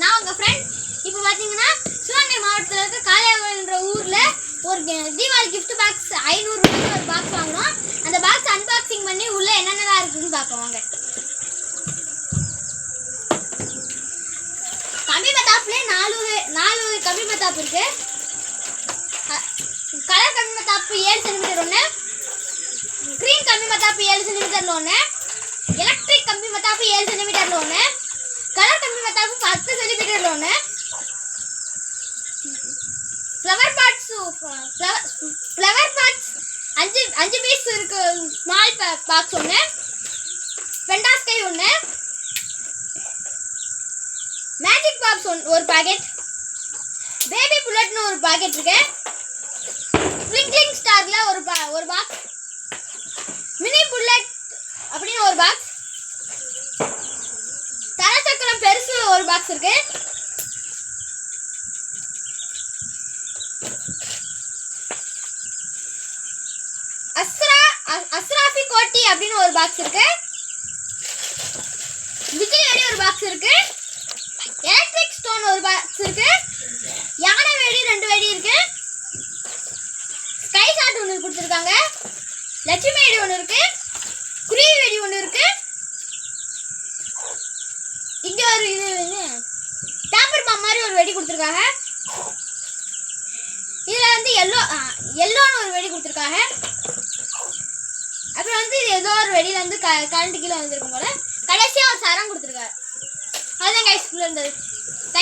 நான் உங்கள் ஃப்ரெண்ட். இப்போ பார்த்தீங்கன்னா சிவகங்கை மாவட்டத்தில் இருக்க காளியாகோயில்ன்ற ஊரில் ஒரு தீபாவளி கிஃப்ட் பாக்ஸ் 500 ரூபாய்க்கு ஒரு பாக்ஸ் வாங்கினோம். அந்த பாக்ஸ் அன்பாக்சிங் பண்ணி உள்ளே என்னென்னலாம் இருக்குதுன்னு பார்ப்போம் வாங்க. கம்பி மத்தாப்புலேயே 4 கம்பி மத்தாப்பு இருக்குது. கலர் கம்பி மத்தாப்பு 7 சென்டிமீட்டர் ஒன்று, கிரீன் கம்பி மத்தாப்பு 7 சென்டிமீட்டரில் ஒன்று, எலக்ட்ரிக் கம்பி மத்தாப்பு 7 சென்டிமீட்டரில் ஒன்று, கலர் கம்பி மத்தாப்பு 10 சென்டிமீட்டரில் ஒன்று, ஃப்ளவர் பாட்ஸ் 5 பீஸ் இருக்கு. ஸ்மால் பாக்ஸ் ஒன்று, பெண்டாஸ்கை ஒன்று, மேஜிக் பாக்ஸ் ஒரு பாக்கெட், பேபி புல்லட்னு ஒரு பாக்கெட் இருக்கு, ட்விங்க்லிங் ஸ்டார்ல ஒரு பாக்ஸ், மினி புல்லட் அப்படின்னு ஒரு பாக்ஸ், தரச்சக்கரம் பெருசு ஒரு பாக்ஸ் இருக்கு, அஸ்ராஃபி கோட்டி அப்படின்னு ஒரு பாக்ஸ் இருக்கு, விஜய் வெடி ஒரு பாக்ஸ் இருக்கு, எலக்ட்ரிக் ஸ்டோன் ஒரு பாக்ஸ் இருக்கு, யானை வெடி 2 வெடி இருக்கு, ஸ்கை ஷாட் ஒன்று கொடுத்துருக்காங்க, லட்சுமி வெடி ஒன்று இருக்கு, குருவி வெடி ஒன்று இருக்கு, இங்க ஒரு டேம்பர் பாம் மாதிரி ஒரு வெடி கொடுத்துருக்காங்க. இதுல வந்து எல்லோன்னு ஒரு வெடி கொடுத்துருக்காங்க. அப்புறம் வந்து இது ஏதோ ஒரு வெடியில வந்து கரண்ட் கீழே வந்துருக்கும் போல. கடைசியா ஒரு சரம் கொடுத்துருக்காரு. அதுதான் கைஸ் இருந்தது.